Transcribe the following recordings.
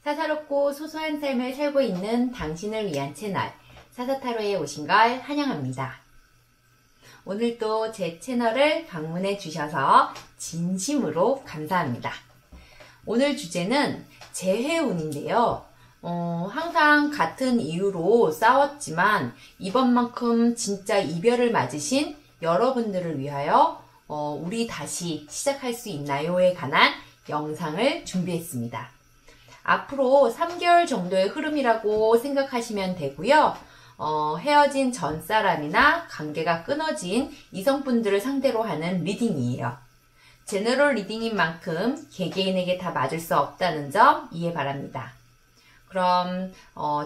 사사롭고 소소한 삶을 살고 있는 당신을 위한 채널 사사타로에 오신 걸 환영합니다. 오늘도 제 채널을 방문해 주셔서 진심으로 감사합니다. 오늘 주제는 재회운인데요. 항상 같은 이유로 싸웠지만 이번만큼 진짜 이별을 맞으신 여러분들을 위하여 우리 다시 시작할 수 있나요에 관한 영상을 준비했습니다. 앞으로 3개월 정도의 흐름이라고 생각하시면 되고요. 헤어진 전 사람이나 관계가 끊어진 이성분들을 상대로 하는 리딩이에요. 제너럴 리딩인 만큼 개개인에게 다 맞을 수 없다는 점 이해 바랍니다. 그럼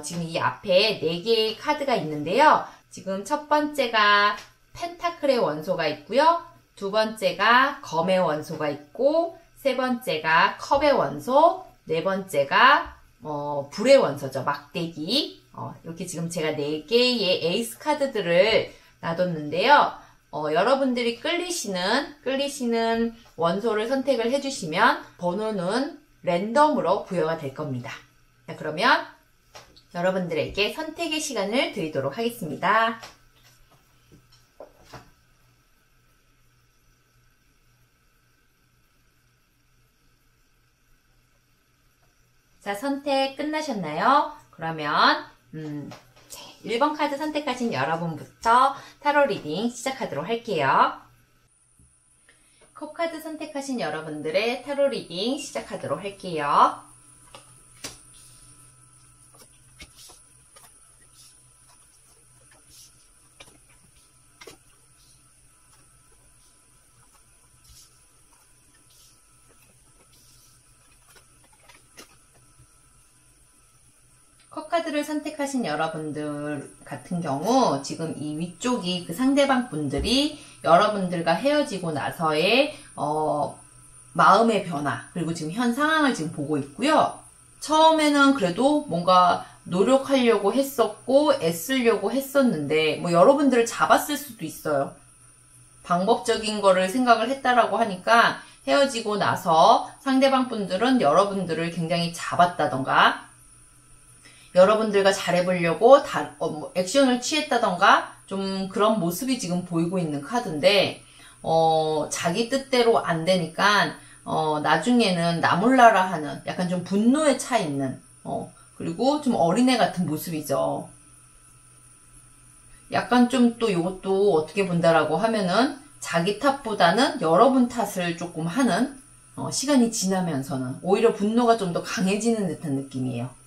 지금 이 앞에 4개의 카드가 있는데요. 지금 첫 번째가 펜타클의 원소가 있고요. 두 번째가 검의 원소가 있고, 세 번째가 컵의 원소, 네 번째가 불의 원소죠. 막대기. 이렇게 지금 제가 4개의 에이스 카드들을 놔뒀는데요. 여러분들이 끌리시는 원소를 선택을 해주시면 번호는 랜덤으로 부여가 될 겁니다. 자, 그러면 여러분들에게 선택의 시간을 드리도록 하겠습니다. 자, 선택 끝나셨나요? 그러면 1번 카드 선택하신 여러분부터 타로 리딩 시작하도록 할게요. 컵 카드 선택하신 여러분들의 타로 리딩 시작하도록 할게요. 컵카드를 선택하신 여러분들 같은 경우 지금 이 위쪽이 그 상대방 분들이 여러분들과 헤어지고 나서의 마음의 변화, 그리고 지금 현 상황을 지금 보고 있고요. 처음에는 그래도 뭔가 노력하려고 했었고 애쓰려고 했었는데 여러분들을 잡았을 수도 있어요. 방법적인 거를 생각을 했다라고 하니까 헤어지고 나서 상대방 분들은 여러분들을 굉장히 잡았다던가 여러분들과 잘해보려고 액션을 취했다던가 좀 그런 모습이 지금 보이고 있는 카드인데 자기 뜻대로 안 되니까 나중에는 나 몰라라 하는 약간 좀 분노에 차 있는 그리고 좀 어린애 같은 모습이죠. 약간 좀 또 이것도 어떻게 본다라고 하면은 자기 탓보다는 여러분 탓을 조금 하는 시간이 지나면서는 오히려 분노가 좀 더 강해지는 듯한 느낌이에요.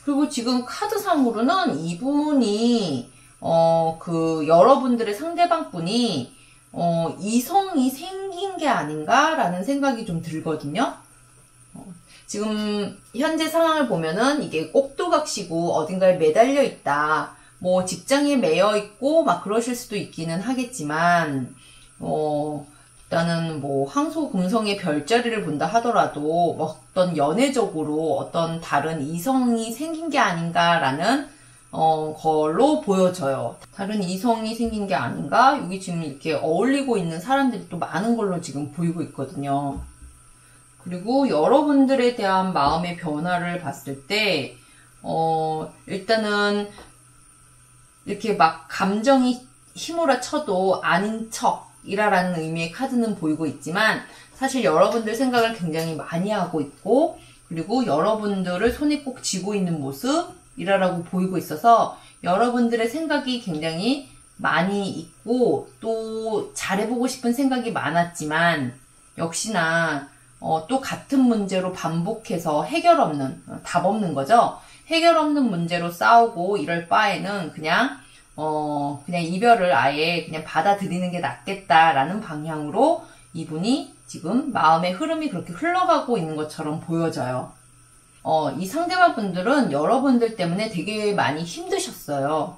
그리고 지금 카드상으로는 이분이 여러분들의 상대방 분이 이성이 생긴 게 아닌가라는 생각이 좀 들거든요. 지금 현재 상황을 보면은 이게 꼭두각시고 어딘가에 매달려 있다. 직장에 매여 있고 막 그러실 수도 있기는 하겠지만 일단은 황소금성의 별자리를 본다 하더라도 어떤 연애적으로 어떤 다른 이성이 생긴 게 아닌가라는 걸로 보여져요. 다른 이성이 생긴 게 아닌가? 여기 지금 이렇게 어울리고 있는 사람들이 또 많은 걸로 지금 보이고 있거든요. 그리고 여러분들에 대한 마음의 변화를 봤을 때 일단은 이렇게 막 감정이 휘몰아쳐도 아닌 척 이라라는 의미의 카드는 보이고 있지만 사실 여러분들 생각을 굉장히 많이 하고 있고 그리고 여러분들을 손에 꼭 쥐고 있는 모습이라라고 보이고 있어서 여러분들의 생각이 굉장히 많이 있고 또 잘해보고 싶은 생각이 많았지만 역시나 또 같은 문제로 반복해서 해결 없는 답 없는 거죠. 해결 없는 문제로 싸우고 이럴 바에는 그냥 이별을 아예 그냥 받아들이는 게 낫겠다라는 방향으로 이분이 지금 마음의 흐름이 그렇게 흘러가고 있는 것처럼 보여져요. 이 상대방 분들은 여러분들 때문에 되게 많이 힘드셨어요.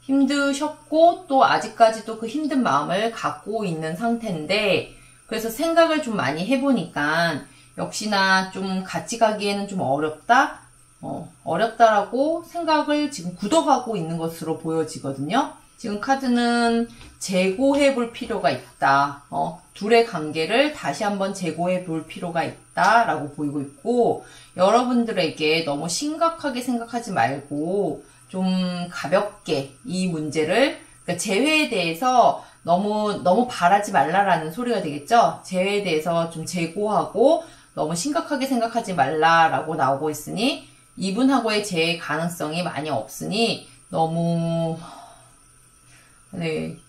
힘드셨고 또 아직까지도 그 힘든 마음을 갖고 있는 상태인데 그래서 생각을 좀 많이 해보니까 역시나 좀 같이 가기에는 좀 어렵다라고 생각을 지금 굳어가고 있는 것으로 보여지거든요. 지금 카드는 재고해 볼 필요가 있다. 둘의 관계를 다시 한번 재고해 볼 필요가 있다 라고 보이고 있고, 여러분들에게 너무 심각하게 생각하지 말고 좀 가볍게 이 문제를, 그러니까 재회에 대해서 너무 바라지 말라라는 소리가 되겠죠. 재회에 대해서 좀 재고하고 너무 심각하게 생각하지 말라라고 나오고 있으니, 이분하고의 재회 가능성이 많이 없으니 너무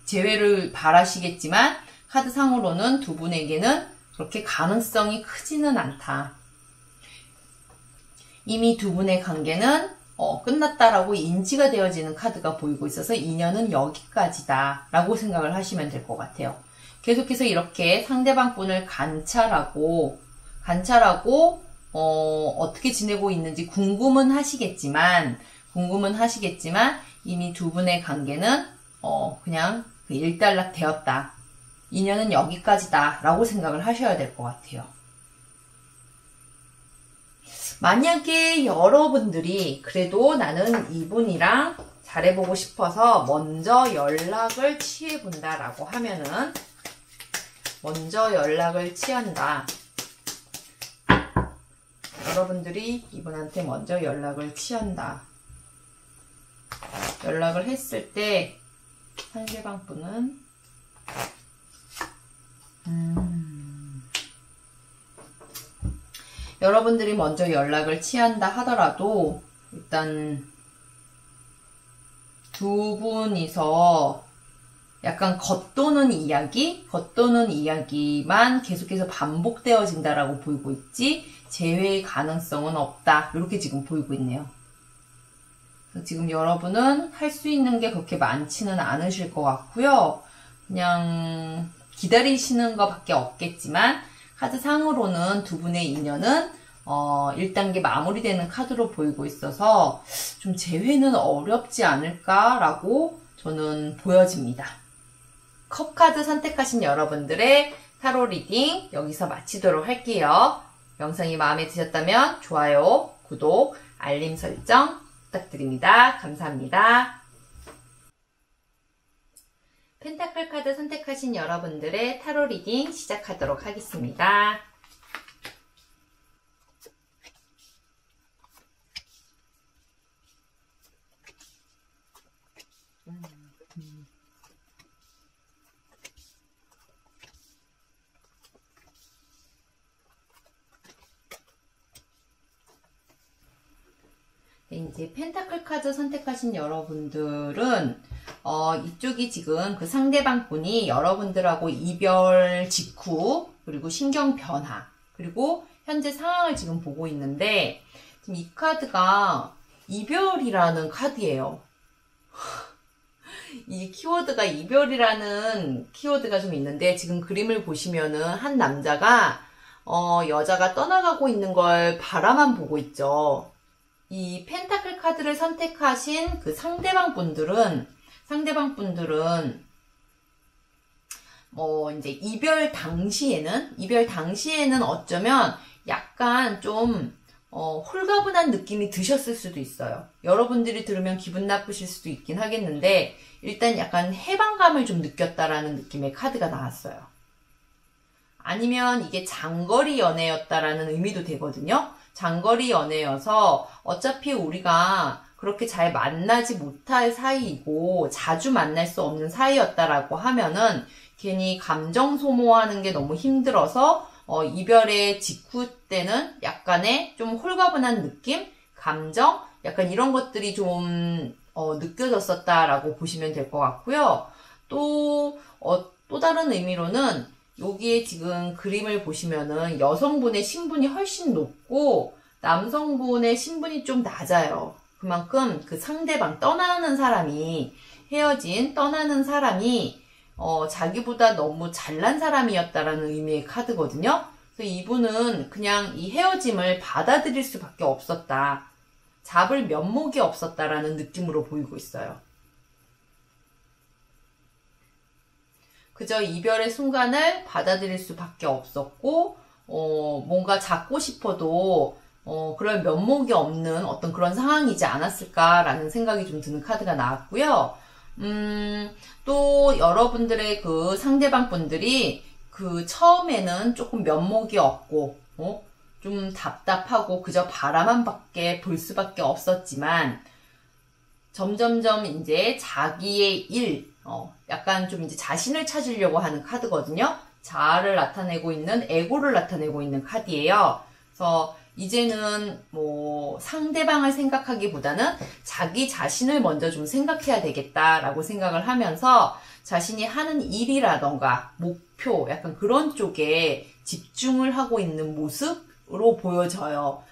재회를 바라시겠지만 카드상으로는 두 분에게는 그렇게 가능성이 크지는 않다. 이미 두 분의 관계는 끝났다라고 인지가 되어지는 카드가 보이고 있어서 인연은 여기까지다 라고 생각을 하시면 될 것 같아요. 계속해서 이렇게 상대방 분을 관찰하고 어떻게 지내고 있는지 궁금은 하시겠지만 이미 두 분의 관계는 그냥 일단락 되었다. 인연은 여기까지다 라고 생각을 하셔야 될 것 같아요. 만약에 여러분들이 그래도 나는 이분이랑 잘해보고 싶어서 먼저 연락을 취해본다 라고 하면은, 먼저 연락을 취한다. 여러분들이 이분한테 먼저 연락을 취한다. 연락을 했을 때 상대방 분은 여러분들이 먼저 연락을 취한다 하더라도 일단 두 분이서 약간 겉도는 이야기만 계속해서 반복되어진다라고 보이고 있지, 재회의 가능성은 없다. 이렇게 지금 보이고 있네요. 그래서 지금 여러분은 할 수 있는 게 그렇게 많지는 않으실 것 같고요. 그냥 기다리시는 것밖에 없겠지만, 카드상으로는 두 분의 인연은 1단계 마무리되는 카드로 보이고 있어서 좀 재회는 어렵지 않을까라고 저는 보여집니다. 컵카드 선택하신 여러분들의 타로 리딩 여기서 마치도록 할게요. 영상이 마음에 드셨다면 좋아요, 구독, 알림 설정 부탁드립니다. 감사합니다. 펜타클 카드 선택하신 여러분들의 타로 리딩 시작하도록 하겠습니다. 이제 펜타클 카드 선택하신 여러분들은 이쪽이 지금 그 상대방 분이 여러분들하고 이별 직후, 그리고 신경 변화, 그리고 현재 상황을 지금 보고 있는데, 지금 이 카드가 이별이라는 카드예요. 이 키워드가 이별이라는 키워드가 좀 있는데, 지금 그림을 보시면은 한 남자가 여자가 떠나가고 있는 걸 바라만 보고 있죠. 이 펜타클 카드를 선택하신 그 상대방 분들은 이제 이별 당시에는 어쩌면 약간 좀 홀가분한 느낌이 드셨을 수도 있어요. 여러분들이 들으면 기분 나쁘실 수도 있긴 하겠는데, 일단 약간 해방감을 좀 느꼈다라는 느낌의 카드가 나왔어요. 아니면 이게 장거리 연애였다라는 의미도 되거든요. 장거리 연애여서 어차피 우리가 그렇게 잘 만나지 못할 사이이고 자주 만날 수 없는 사이였다라고 하면은 괜히 감정 소모하는 게 너무 힘들어서 이별의 직후 때는 약간의 좀 홀가분한 느낌, 감정, 약간 이런 것들이 좀 느껴졌었다라고 보시면 될 것 같고요. 또 다른 의미로는 여기에 지금 그림을 보시면은 여성분의 신분이 훨씬 높고 남성분의 신분이 좀 낮아요. 그만큼 그 상대방 떠나는 사람이 자기보다 너무 잘난 사람이었다라는 의미의 카드거든요. 그래서 이분은 그냥 이 헤어짐을 받아들일 수밖에 없었다. 잡을 면목이 없었다라는 느낌으로 보이고 있어요. 그저 이별의 순간을 받아들일 수밖에 없었고, 뭔가 잡고 싶어도, 그럴 면목이 없는 어떤 그런 상황이지 않았을까라는 생각이 좀 드는 카드가 나왔고요. 또 여러분들의 그 상대방 분들이 그 처음에는 조금 면목이 없고, 좀 답답하고 그저 바라만 밖에 볼 수밖에 없었지만, 점점점 이제 자기의 일, 약간 좀 이제 자신을 찾으려고 하는 카드거든요. 자아를 나타내고 있는, 에고를 나타내고 있는 카드예요. 그래서 이제는 뭐 상대방을 생각하기보다는 자기 자신을 먼저 좀 생각해야 되겠다라고 생각을 하면서 자신이 하는 일이라던가 목표, 약간 그런 쪽에 집중을 하고 있는 모습으로 보여져요.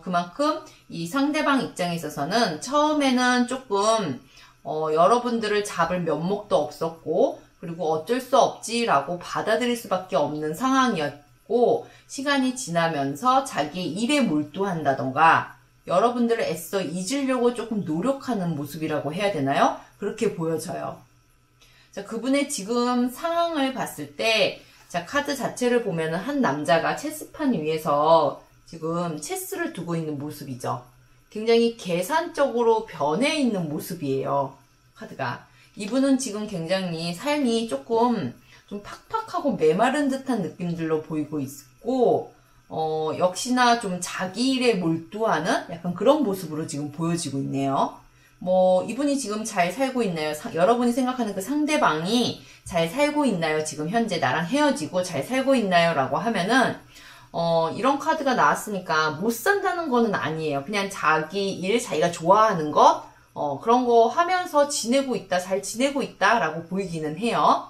그만큼 이 상대방 입장에 있어서는 처음에는 조금 여러분들을 잡을 면목도 없었고, 그리고 어쩔 수 없지라고 받아들일 수밖에 없는 상황이었고, 시간이 지나면서 자기의 일에 몰두한다던가 여러분들을 애써 잊으려고 조금 노력하는 모습이라고 해야 되나요? 그렇게 보여져요. 자, 그분의 지금 상황을 봤을 때, 자, 카드 자체를 보면은 한 남자가 체스판 위에서 지금 체스를 두고 있는 모습이죠. 굉장히 계산적으로 변해 있는 모습이에요. 카드가. 이분은 지금 굉장히 삶이 조금 좀 팍팍하고 메마른 듯한 느낌들로 보이고 있고, 역시나 좀 자기 일에 몰두하는 약간 그런 모습으로 지금 보여지고 있네요. 뭐, 이분이 지금 잘 살고 있나요? 여러분이 생각하는 그 상대방이 잘 살고 있나요? 지금 현재 나랑 헤어지고 잘 살고 있나요? 라고 하면은, 이런 카드가 나왔으니까 못 산다는 거는 아니에요. 그냥 자기 일, 자기가 좋아하는 것, 그런 거 하면서 지내고 있다, 잘 지내고 있다, 라고 보이기는 해요.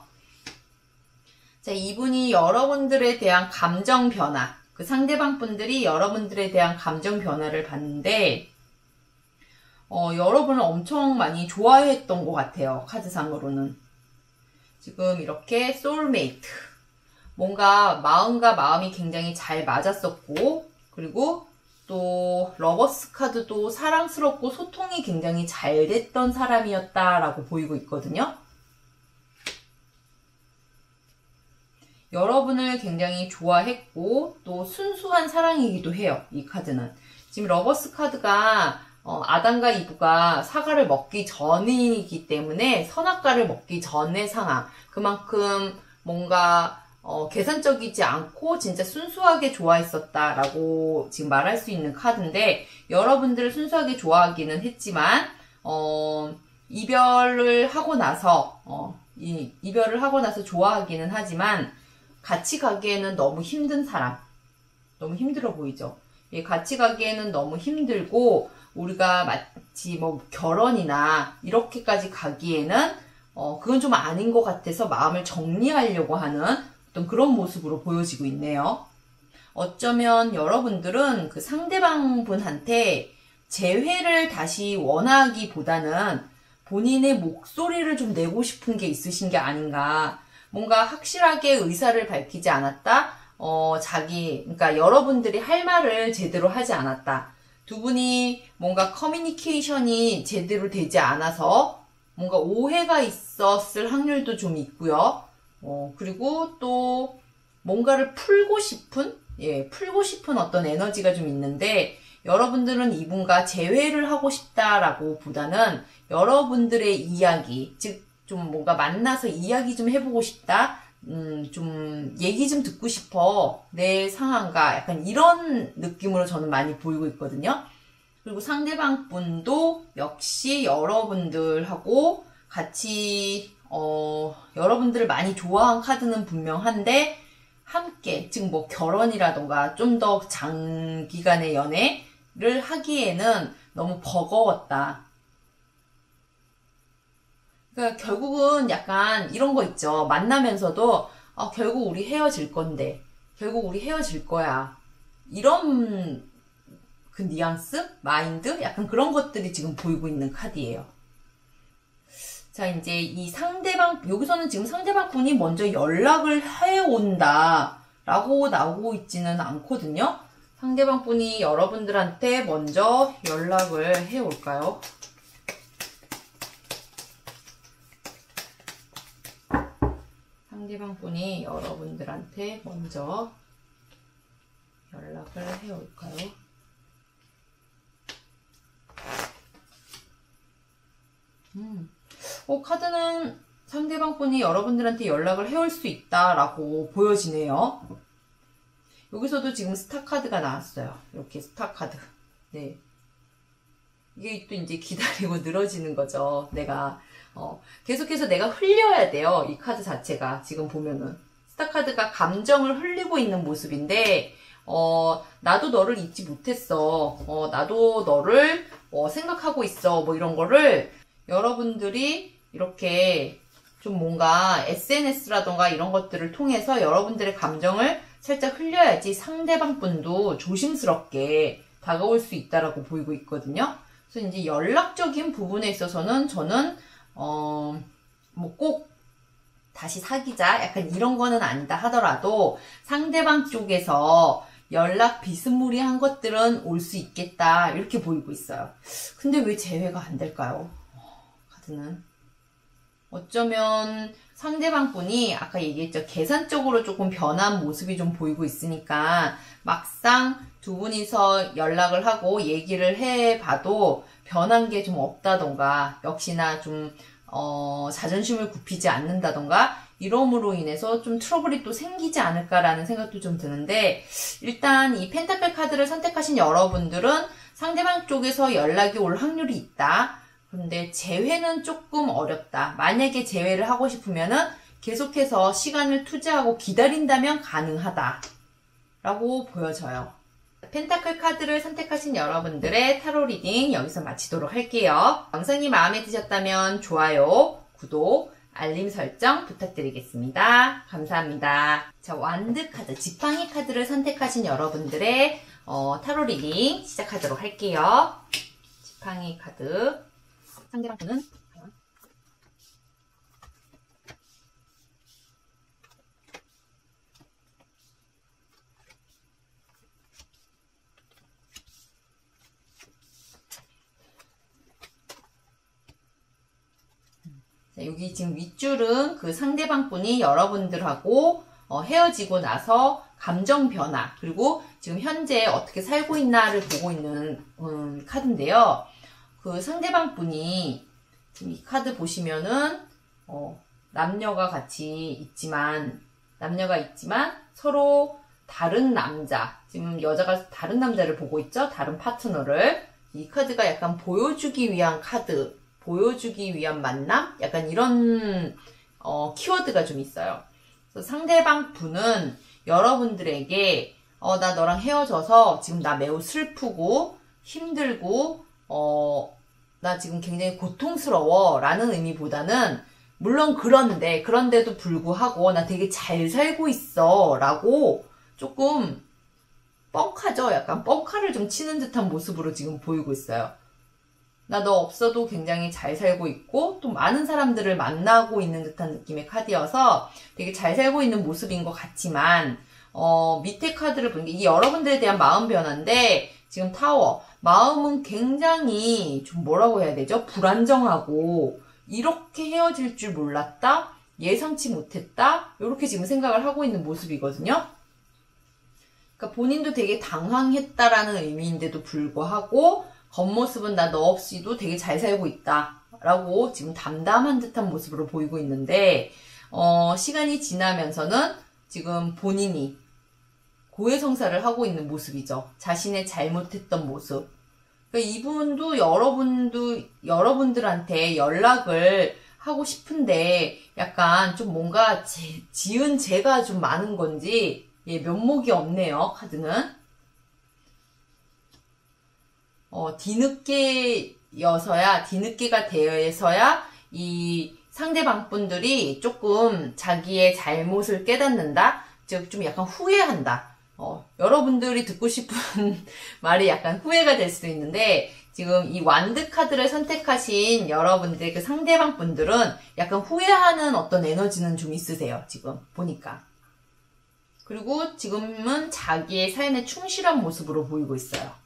자, 이분이 여러분들에 대한 감정 변화, 그 상대방 분들이 여러분들에 대한 감정 변화를 봤는데, 여러분을 엄청 많이 좋아했던 것 같아요. 카드상으로는. 지금 이렇게 소울메이트. 뭔가 마음과 마음이 굉장히 잘 맞았었고, 그리고 또 러버스 카드도 사랑스럽고 소통이 굉장히 잘 됐던 사람이었다라고 보이고 있거든요. 여러분을 굉장히 좋아했고 또 순수한 사랑이기도 해요. 이 카드는. 지금 러버스 카드가 아담과 이브가 사과를 먹기 전이기 때문에 선악과를 먹기 전의 상황. 그만큼 뭔가 계산적이지 않고 진짜 순수하게 좋아했었다라고 지금 말할 수 있는 카드인데, 여러분들을 순수하게 좋아하기는 했지만 이별을 하고 나서 이별을 하고 나서 좋아하기는 하지만 같이 가기에는 너무 힘든 사람, 너무 힘들어 보이죠. 예, 같이 가기에는 너무 힘들고 우리가 마치 뭐 결혼이나 이렇게까지 가기에는 그건 좀 아닌 것 같아서 마음을 정리하려고 하는 어떤 그런 모습으로 보여지고 있네요. 어쩌면 여러분들은 그 상대방 분한테 재회를 다시 원하기보다는 본인의 목소리를 좀 내고 싶은 게 있으신 게 아닌가. 뭔가 확실하게 의사를 밝히지 않았다. 그러니까 여러분들이 할 말을 제대로 하지 않았다. 두 분이 뭔가 커뮤니케이션이 제대로 되지 않아서 뭔가 오해가 있었을 확률도 좀 있고요. 그리고 또 뭔가를 풀고 싶은 어떤 에너지가 좀 있는데, 여러분들은 이분과 재회를 하고 싶다라고 보다는 여러분들의 이야기, 즉 좀 뭔가 만나서 이야기 좀 해보고 싶다, 좀 얘기 좀 듣고 싶어, 내 상황과 약간 이런 느낌으로 저는 많이 보이고 있거든요. 그리고 상대방 분도 역시 여러분들하고 같이 여러분들을 많이 좋아한 카드는 분명한데, 함께, 즉 뭐 결혼이라던가 좀 더 장기간의 연애를 하기에는 너무 버거웠다. 그러니까 결국은 약간 이런 거 있죠. 만나면서도 결국 우리 헤어질 건데, 결국 우리 헤어질 거야, 이런 그 뉘앙스? 마인드? 약간 그런 것들이 지금 보이고 있는 카드예요. 자, 이제 이 상대방, 여기서는 지금 상대방 분이 먼저 연락을 해온다 라고 나오고 있지는 않거든요. 상대방 분이 여러분들한테 먼저 연락을 해올까요? 상대방 분이 여러분들한테 먼저 연락을 해올까요? 카드는 상대방 분이 여러분들한테 연락을 해올 수 있다라고 보여지네요. 여기서도 지금 스타 카드가 나왔어요. 이렇게 스타 카드. 네. 이게 또 이제 기다리고 늘어지는 거죠. 내가, 계속해서 내가 흘려야 돼요. 이 카드 자체가. 지금 보면은. 스타 카드가 감정을 흘리고 있는 모습인데, 나도 너를 잊지 못했어. 나도 너를 생각하고 있어. 뭐 이런 거를 여러분들이 이렇게 좀 뭔가 SNS라던가 이런 것들을 통해서 여러분들의 감정을 살짝 흘려야지 상대방 분도 조심스럽게 다가올 수 있다라고 보이고 있거든요. 그래서 이제 연락적인 부분에 있어서는 저는 뭐 꼭 다시 사귀자 약간 이런 거는 아니다 하더라도 상대방 쪽에서 연락 비스무리한 것들은 올 수 있겠다 이렇게 보이고 있어요. 근데 왜 재회가 안 될까요? 카드는 어쩌면 상대방 분이 아까 얘기했죠. 계산적으로 조금 변한 모습이 좀 보이고 있으니까 막상 두 분이서 연락을 하고 얘기를 해봐도 변한 게 좀 없다던가 역시나 좀 자존심을 굽히지 않는다던가 이러므로 인해서 좀 트러블이 또 생기지 않을까라는 생각도 좀 드는데 일단 이 펜타클 카드를 선택하신 여러분들은 상대방 쪽에서 연락이 올 확률이 있다. 그런데 재회는 조금 어렵다. 만약에 재회를 하고 싶으면은 계속해서 시간을 투자하고 기다린다면 가능하다. 라고 보여져요. 펜타클 카드를 선택하신 여러분들의 타로 리딩 여기서 마치도록 할게요. 영상이 마음에 드셨다면 좋아요, 구독, 알림 설정 부탁드리겠습니다. 감사합니다. 자, 완드 카드, 지팡이 카드를 선택하신 여러분들의 타로 리딩 시작하도록 할게요. 지팡이 카드. 상대방 분은 과연? 자, 여기 지금 윗줄은 그 상대방 분이 여러분들하고 헤어지고 나서 감정 변화 그리고 지금 현재 어떻게 살고 있나를 보고 있는 카드인데요. 그 상대방 분이 지금 이 카드 보시면은 남녀가 있지만 서로 다른 남자, 지금 여자가 다른 남자를 보고 있죠. 다른 파트너를. 이 카드가 약간 보여주기 위한 카드, 보여주기 위한 만남? 약간 이런 키워드가 좀 있어요. 그래서 상대방 분은 여러분들에게 나 너랑 헤어져서 지금 나 매우 슬프고 힘들고 나 지금 굉장히 고통스러워 라는 의미보다는 물론 그런데도 불구하고 나 되게 잘 살고 있어 라고 조금 뻥카죠. 약간 뻥카를 좀 치는 듯한 모습으로 지금 보이고 있어요. 나 너 없어도 굉장히 잘 살고 있고 또 많은 사람들을 만나고 있는 듯한 느낌의 카드여서 되게 잘 살고 있는 모습인 것 같지만 밑에 카드를 보니까 이게 여러분들에 대한 마음 변화인데 지금 타워 마음은 굉장히 좀 뭐라고 해야 되죠? 불안정하고 이렇게 헤어질 줄 몰랐다? 예상치 못했다? 이렇게 지금 생각을 하고 있는 모습이거든요. 그러니까 본인도 되게 당황했다라는 의미인데도 불구하고 겉모습은 나 너 없이도 되게 잘 살고 있다 라고 지금 담담한 듯한 모습으로 보이고 있는데 시간이 지나면서는 지금 본인이 고해성사를 하고 있는 모습이죠. 자신의 잘못했던 모습. 그러니까 이분도 여러분들한테 연락을 하고 싶은데 약간 좀 뭔가 지은 죄가 좀 많은 건지 면목이 없네요. 카드는. 뒤늦게가 되어서야 이 상대방 분들이 조금 자기의 잘못을 깨닫는다? 즉, 좀 약간 후회한다. 여러분들이 듣고 싶은 말이 약간 후회가 될 수도 있는데, 지금 이 완드 카드를 선택하신 여러분들, 그 상대방 분들은 약간 후회하는 어떤 에너지는 좀 있으세요. 지금 보니까. 그리고 지금은 자기의 삶에 충실한 모습으로 보이고 있어요.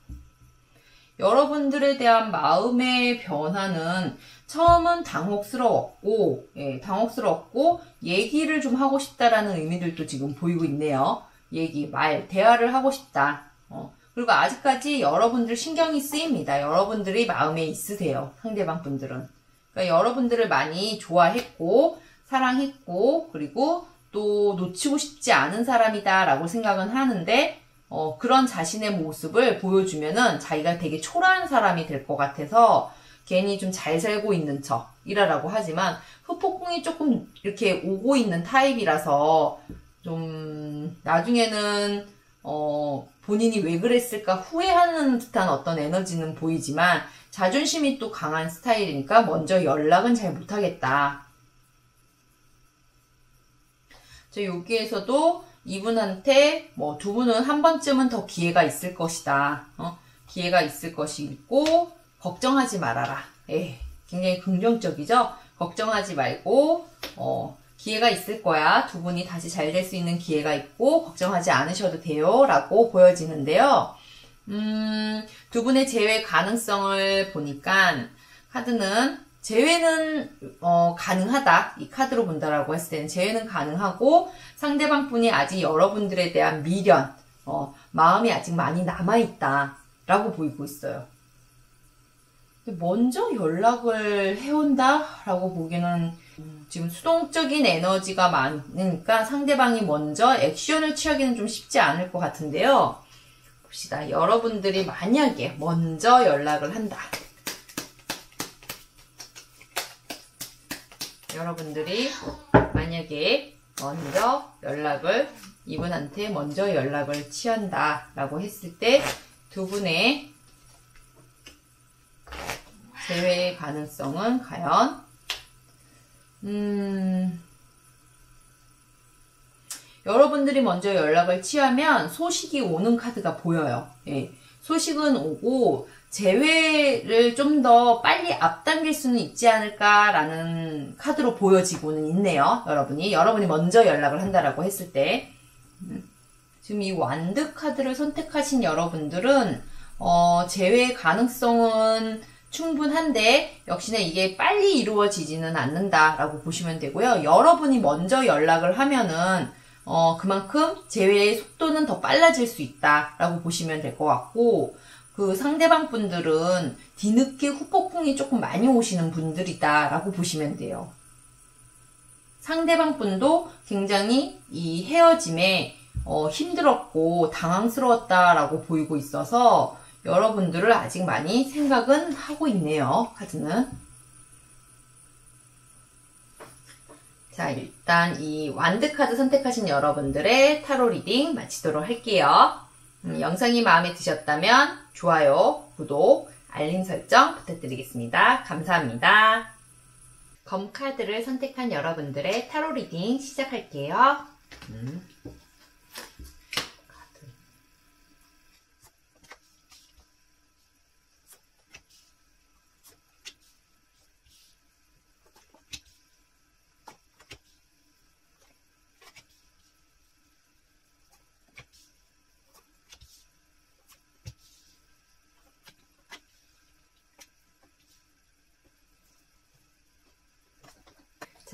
여러분들에 대한 마음의 변화는 처음은 당혹스러웠고 얘기를 좀 하고 싶다라는 의미들도 지금 보이고 있네요. 대화를 하고 싶다. 그리고 아직까지 여러분들 신경이 쓰입니다. 여러분들이 마음에 있으세요. 상대방 분들은. 그러니까 여러분들을 많이 좋아했고 사랑했고 그리고 또 놓치고 싶지 않은 사람이다 라고 생각은 하는데 그런 자신의 모습을 보여주면은 자기가 되게 초라한 사람이 될 것 같아서 괜히 좀 잘 살고 있는 척이라고 하지만 후폭풍이 조금 이렇게 오고 있는 타입이라서 좀 나중에는 본인이 왜 그랬을까 후회하는 듯한 어떤 에너지는 보이지만 자존심이 또 강한 스타일이니까 먼저 연락은 잘 못하겠다. 여기에서도 이분한테 뭐 두 분은 한 번쯤은 더 기회가 있을 것이다. 기회가 있을 것이고 걱정하지 말아라. 굉장히 긍정적이죠? 걱정하지 말고 기회가 있을 거야. 두 분이 다시 잘 될 수 있는 기회가 있고 걱정하지 않으셔도 돼요. 라고 보여지는데요. 두 분의 재회 가능성을 보니까 카드는 재회는 가능하다. 이 카드로 본다라고 했을 때는 재회는 가능하고 상대방 분이 아직 여러분들에 대한 미련, 마음이 아직 많이 남아있다 라고 보이고 있어요. 먼저 연락을 해온다 라고 보기는 지금 수동적인 에너지가 많으니까 상대방이 먼저 액션을 취하기는 좀 쉽지 않을 것 같은데요. 봅시다. 여러분들이 만약에 먼저 연락을 한다. 여러분들이 만약에 먼저 이분한테 먼저 연락을 취한다 라고 했을 때 두 분의 재회의 가능성은 과연 여러분들이 먼저 연락을 취하면 소식이 오는 카드가 보여요. 소식은 오고 재회를 좀 더 빨리 앞당길 수는 있지 않을까라는 카드로 보여지고는 있네요. 여러분이 먼저 연락을 한다라고 했을 때 지금 이 완드 카드를 선택하신 여러분들은 재회 가능성은 충분한데 역시나 이게 빨리 이루어지지는 않는다라고 보시면 되고요. 여러분이 먼저 연락을 하면은 그만큼 재회의 속도는 더 빨라질 수 있다라고 보시면 될 것 같고 그 상대방 분들은 뒤늦게 후폭풍이 조금 많이 오시는 분들이다라고 보시면 돼요. 상대방 분도 굉장히 이 헤어짐에 힘들었고 당황스러웠다라고 보이고 있어서 여러분들을 아직 많이 생각은 하고 있네요. 카드는. 자, 일단 이 완드 카드 선택하신 여러분들의 타로 리딩 마치도록 할게요. 영상이 마음에 드셨다면 좋아요, 구독, 알림 설정 부탁드리겠습니다. 감사합니다. 검 카드를 선택한 여러분들의 타로 리딩 시작할게요.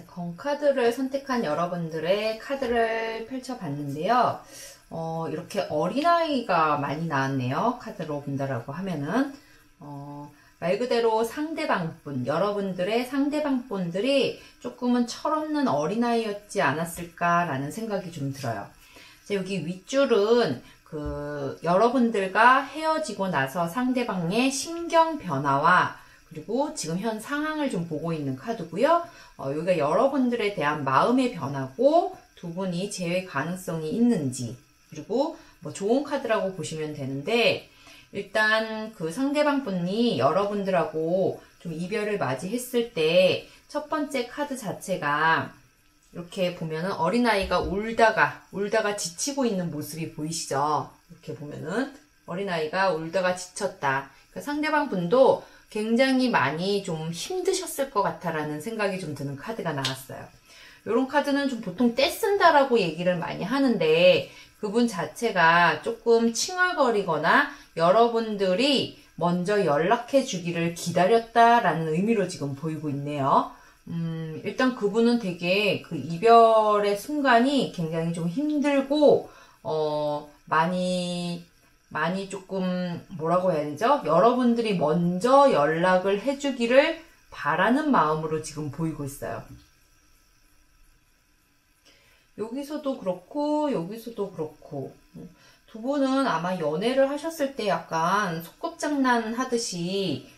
검 카드를 선택한 여러분들의 카드를 펼쳐봤는데요. 이렇게 어린아이가 많이 나왔네요. 카드로 본다라고 하면은 말 그대로 상대방분, 여러분들의 상대방분들이 조금은 철없는 어린아이였지 않았을까라는 생각이 좀 들어요. 자, 여기 윗줄은 여러분들과 헤어지고 나서 상대방의 심경 변화와 그리고 지금 현 상황을 좀 보고 있는 카드고요. 여기가 여러분들에 대한 마음의 변화고 두 분이 재회 가능성이 있는지 그리고 뭐 좋은 카드라고 보시면 되는데 일단 그 상대방 분이 여러분들하고 좀 이별을 맞이했을 때 첫 번째 카드 자체가 이렇게 보면은 어린아이가 울다가 지치고 있는 모습이 보이시죠? 이렇게 보면은 어린아이가 울다가 지쳤다. 그러니까 상대방 분도 굉장히 많이 좀 힘드셨을 것 같다라는 생각이 좀 드는 카드가 나왔어요. 이런 카드는 좀 보통 떼쓴다라고 얘기를 많이 하는데 그분 자체가 조금 칭얼거리거나 여러분들이 먼저 연락해 주기를 기다렸다라는 의미로 지금 보이고 있네요. 일단 그분은 되게 그 이별의 순간이 굉장히 좀 힘들고 많이 조금 뭐라고 해야 되죠? 여러분들이 먼저 연락을 해주기를 바라는 마음으로 지금 보이고 있어요. 여기서도 그렇고 여기서도 그렇고 두 분은 아마 연애를 하셨을 때 약간 소꿉장난 하듯이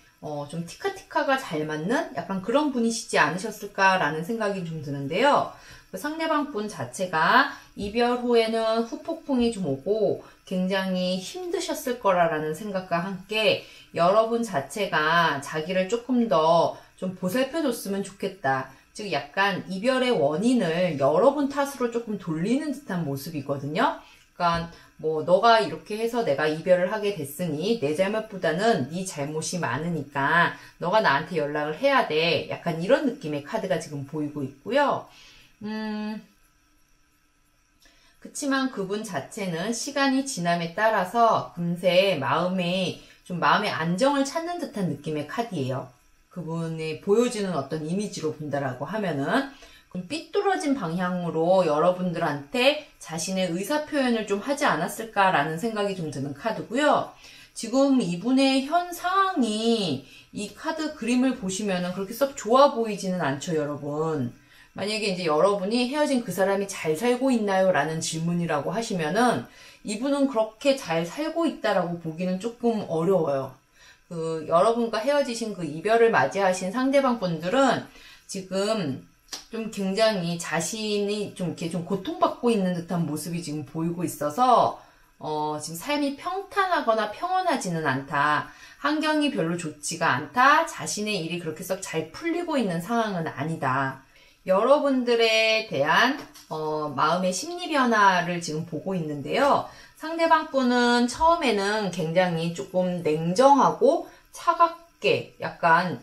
좀 티카티카가 잘 맞는 약간 그런 분이시지 않으셨을까라는 생각이 좀 드는데요. 그 상대방 분 자체가 이별 후에는 후폭풍이 좀 오고 굉장히 힘드셨을 거라는 생각과 함께 여러분 자체가 자기를 조금 더 좀 보살펴줬으면 좋겠다. 즉 약간 이별의 원인을 여러분 탓으로 조금 돌리는 듯한 모습이거든요. 그러니까 뭐 너가 이렇게 해서 내가 이별을 하게 됐으니 내 잘못보다는 네 잘못이 많으니까 너가 나한테 연락을 해야 돼. 약간 이런 느낌의 카드가 지금 보이고 있고요. 그치만 그분 자체는 시간이 지남에 따라서 금세 마음의 안정을 찾는 듯한 느낌의 카드예요. 그분이 보여주는 어떤 이미지로 본다라고 하면은 삐뚤어진 방향으로 여러분들한테 자신의 의사표현을 좀 하지 않았을까라는 생각이 좀 드는 카드고요. 지금 이분의 현 상황이 이 카드 그림을 보시면은 그렇게 썩 좋아 보이지는 않죠, 여러분. 만약에 이제 여러분이 헤어진 그 사람이 잘 살고 있나요? 라는 질문이라고 하시면은 이분은 그렇게 잘 살고 있다라고 보기는 조금 어려워요. 여러분과 헤어지신 그 이별을 맞이하신 상대방 분들은 지금 좀 굉장히 자신이 좀 이렇게 좀 고통받고 있는 듯한 모습이 지금 보이고 있어서, 지금 삶이 평탄하거나 평온하지는 않다. 환경이 별로 좋지가 않다. 자신의 일이 그렇게 썩 잘 풀리고 있는 상황은 아니다. 여러분들에 대한, 마음의 심리 변화를 지금 보고 있는데요. 상대방 분은 처음에는 굉장히 조금 냉정하고 차갑게 약간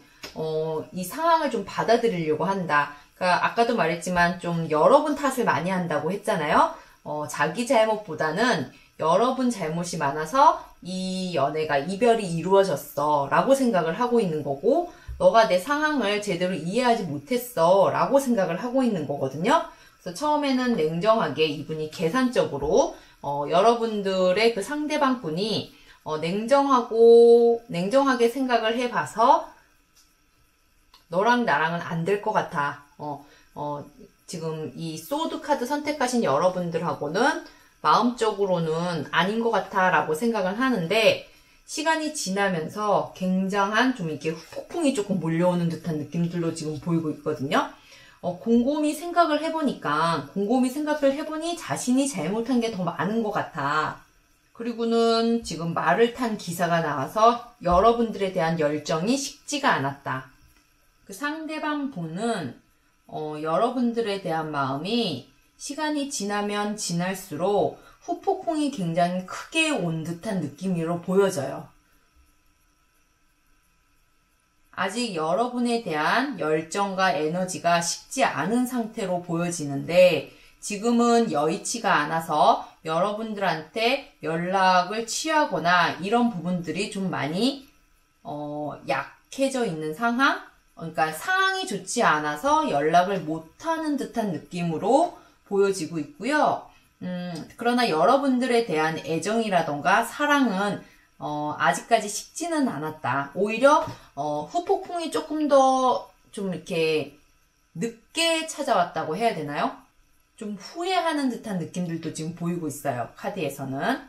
이 상황을 좀 받아들이려고 한다. 그러니까 아까도 말했지만 좀 여러분 탓을 많이 한다고 했잖아요. 자기 잘못보다는 여러분 잘못이 많아서 이 연애가 이별이 이루어졌어 라고 생각을 하고 있는 거고 너가 내 상황을 제대로 이해하지 못했어 라고 생각을 하고 있는 거거든요. 그래서 처음에는 냉정하게 이분이 계산적으로 여러분들의 그 상대방 분이 냉정하게 생각을 해봐서 너랑 나랑은 안 될 것 같아. 지금 이 소드 카드 선택하신 여러분들하고는 마음적으로는 아닌 것 같아 라고 생각을 하는데 시간이 지나면서 굉장한 좀 이렇게 폭풍이 조금 몰려오는 듯한 느낌들로 지금 보이고 있거든요. 곰곰이 생각을 해보니 자신이 잘못한 게 더 많은 것 같아. 그리고는 지금 말을 탄 기사가 나와서 여러분들에 대한 열정이 식지가 않았다. 그 상대방 분은 여러분들에 대한 마음이 시간이 지나면 지날수록 후폭풍이 굉장히 크게 온 듯한 느낌으로 보여져요. 아직 여러분에 대한 열정과 에너지가 식지 않은 상태로 보여지는데 지금은 여의치가 않아서 여러분들한테 연락을 취하거나 이런 부분들이 좀 많이 약해져 있는 상황? 그러니까 상황이 좋지 않아서 연락을 못하는 듯한 느낌으로 보여지고 있고요. 그러나 여러분들에 대한 애정이라던가 사랑은 아직까지 식지는 않았다. 오히려 후폭풍이 조금 더 좀 이렇게 늦게 찾아왔다고 해야 되나요? 좀 후회하는 듯한 느낌들도 지금 보이고 있어요. 카드에서는.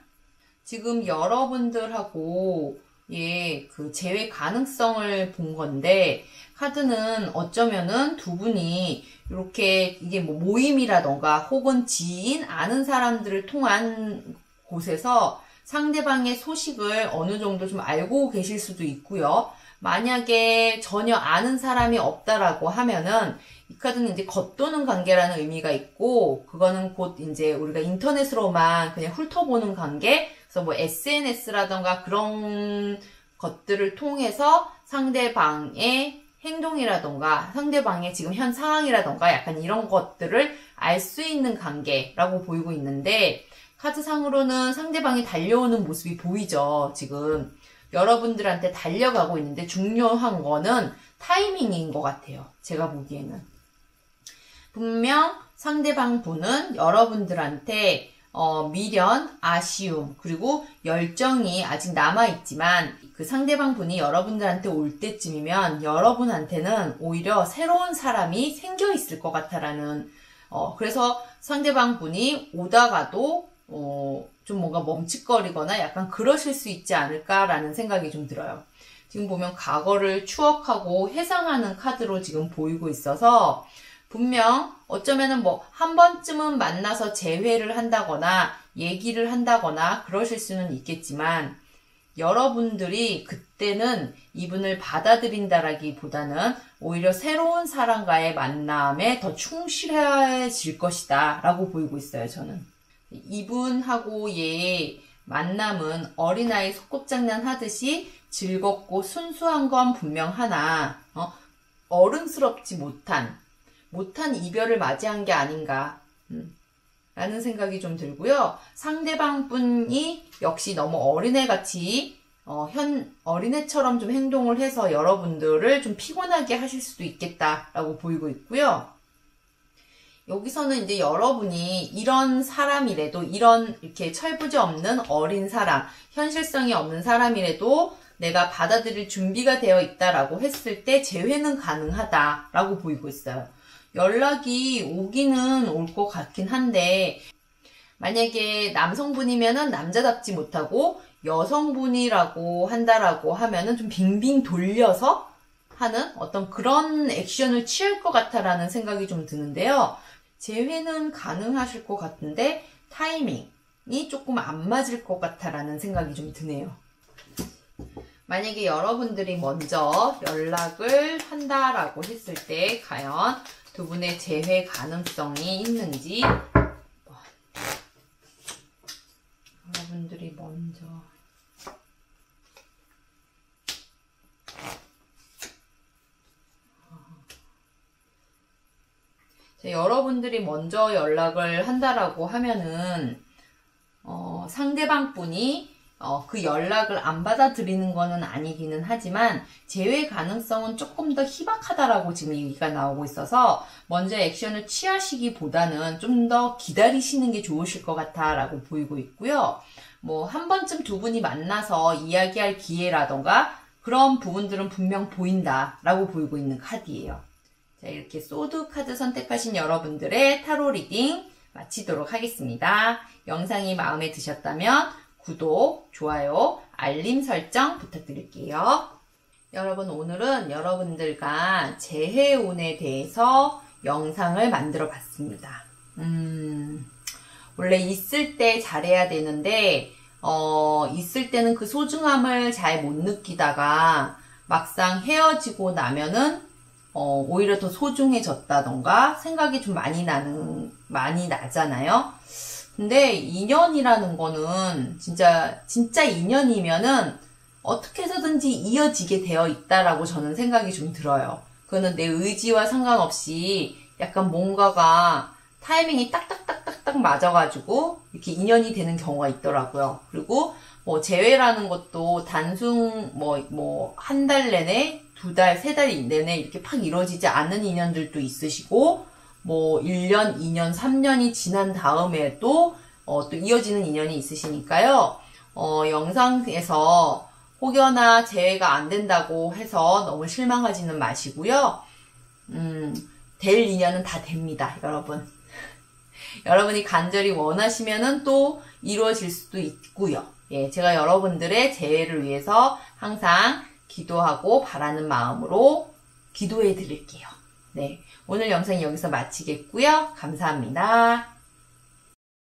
지금 여러분들하고 그 재회 가능성을 본 건데 카드는 어쩌면은 두 분이 이렇게 이게 뭐 모임이라던가 혹은 지인 아는 사람들을 통한 곳에서 상대방의 소식을 어느 정도 좀 알고 계실 수도 있고요. 만약에 전혀 아는 사람이 없다라고 하면은 이 카드는 이제 겉도는 관계라는 의미가 있고 그거는 곧 이제 우리가 인터넷으로만 그냥 훑어보는 관계. 그래서 뭐 SNS라던가 그런 것들을 통해서 상대방의 행동이라던가 상대방의 지금 현 상황이라던가 약간 이런 것들을 알 수 있는 관계라고 보이고 있는데 카드상으로는 상대방이 달려오는 모습이 보이죠. 지금 여러분들한테 달려가고 있는데 중요한 거는 타이밍인 것 같아요. 제가 보기에는. 분명 상대방 분은 여러분들한테 미련, 아쉬움, 그리고 열정이 아직 남아있지만 그 상대방 분이 여러분들한테 올 때쯤이면 여러분한테는 오히려 새로운 사람이 생겨 있을 것 같다라는, 그래서 상대방 분이 오다가도, 좀 뭔가 멈칫거리거나 약간 그러실 수 있지 않을까라는 생각이 좀 들어요. 지금 보면 과거를 추억하고 회상하는 카드로 지금 보이고 있어서 분명 어쩌면은 뭐 한 번쯤은 만나서 재회를 한다거나 얘기를 한다거나 그러실 수는 있겠지만 여러분들이 그때는 이분을 받아들인다라기보다는 오히려 새로운 사람과의 만남에 더 충실해질 것이다 라고 보이고 있어요. 저는 이분하고 얘의 만남은 어린아이 소꿉장난 하듯이 즐겁고 순수한 건 분명하나 어른스럽지 못한 이별을 맞이한 게 아닌가 라는 생각이 좀 들고요. 상대방 분이 역시 너무 어린애같이 어린애처럼 좀 행동을 해서 여러분들을 좀 피곤하게 하실 수도 있겠다라고 보이고 있고요. 여기서는 이제 여러분이 이런 사람이라도 이런 이렇게 철부지 없는 어린 사람, 현실성이 없는 사람이라도 내가 받아들일 준비가 되어 있다라고 했을 때 재회는 가능하다라고 보이고 있어요. 연락이 오기는 올 것 같긴 한데 만약에 남성분이면은 남자답지 못하고 여성분이라고 한다라고 하면은 좀 빙빙 돌려서 하는 어떤 그런 액션을 취할 것 같다라는 생각이 좀 드는데요. 재회는 가능하실 것 같은데 타이밍이 조금 안 맞을 것 같다라는 생각이 좀 드네요. 만약에 여러분들이 먼저 연락을 한다라고 했을 때 과연 두 분의 재회 가능성이 있는지 여러분들이 먼저 여러분들이 먼저 연락을 한다라고 하면은 상대방 분이 그 연락을 안 받아들이는 거는 아니기는 하지만 재회 가능성은 조금 더 희박하다라고 지금 얘기가 나오고 있어서 먼저 액션을 취하시기보다는 좀 더 기다리시는 게 좋으실 것 같다라고 보이고 있고요. 뭐 한 번쯤 두 분이 만나서 이야기할 기회라던가 그런 부분들은 분명 보인다라고 보이고 있는 카드예요. 자, 이렇게 소드 카드 선택하신 여러분들의 타로 리딩 마치도록 하겠습니다. 영상이 마음에 드셨다면 구독, 좋아요, 알림 설정 부탁드릴게요. 여러분, 오늘은 여러분들과 재해운에 대해서 영상을 만들어 봤습니다. 원래 있을 때 잘해야 되는데 있을 때는 그 소중함을 잘 못 느끼다가 막상 헤어지고 나면은 오히려 더 소중해졌다던가 생각이 좀 많이 나잖아요. 근데 인연이라는 거는 진짜 인연이면은 어떻게 해서든지 이어지게 되어 있다라고 저는 생각이 좀 들어요. 그거는 내 의지와 상관없이 약간 뭔가가 타이밍이 딱딱딱딱딱 맞아가지고 이렇게 인연이 되는 경우가 있더라고요. 그리고 뭐 재회라는 것도 단순 한 달 내내, 두 달, 세 달 내내 이렇게 팍 이루어지지 않는 인연들도 있으시고 뭐 1년, 2년, 3년이 지난 다음에도 또 이어지는 인연이 있으시니까요. 영상에서 혹여나 재회가 안 된다고 해서 너무 실망하지는 마시고요. 될 인연은 다 됩니다, 여러분. 여러분이 간절히 원하시면은 또 이루어질 수도 있고요. 예, 제가 여러분들의 재회를 위해서 항상 기도하고 바라는 마음으로 기도해 드릴게요. 네, 오늘 영상 여기서 마치겠고요. 감사합니다.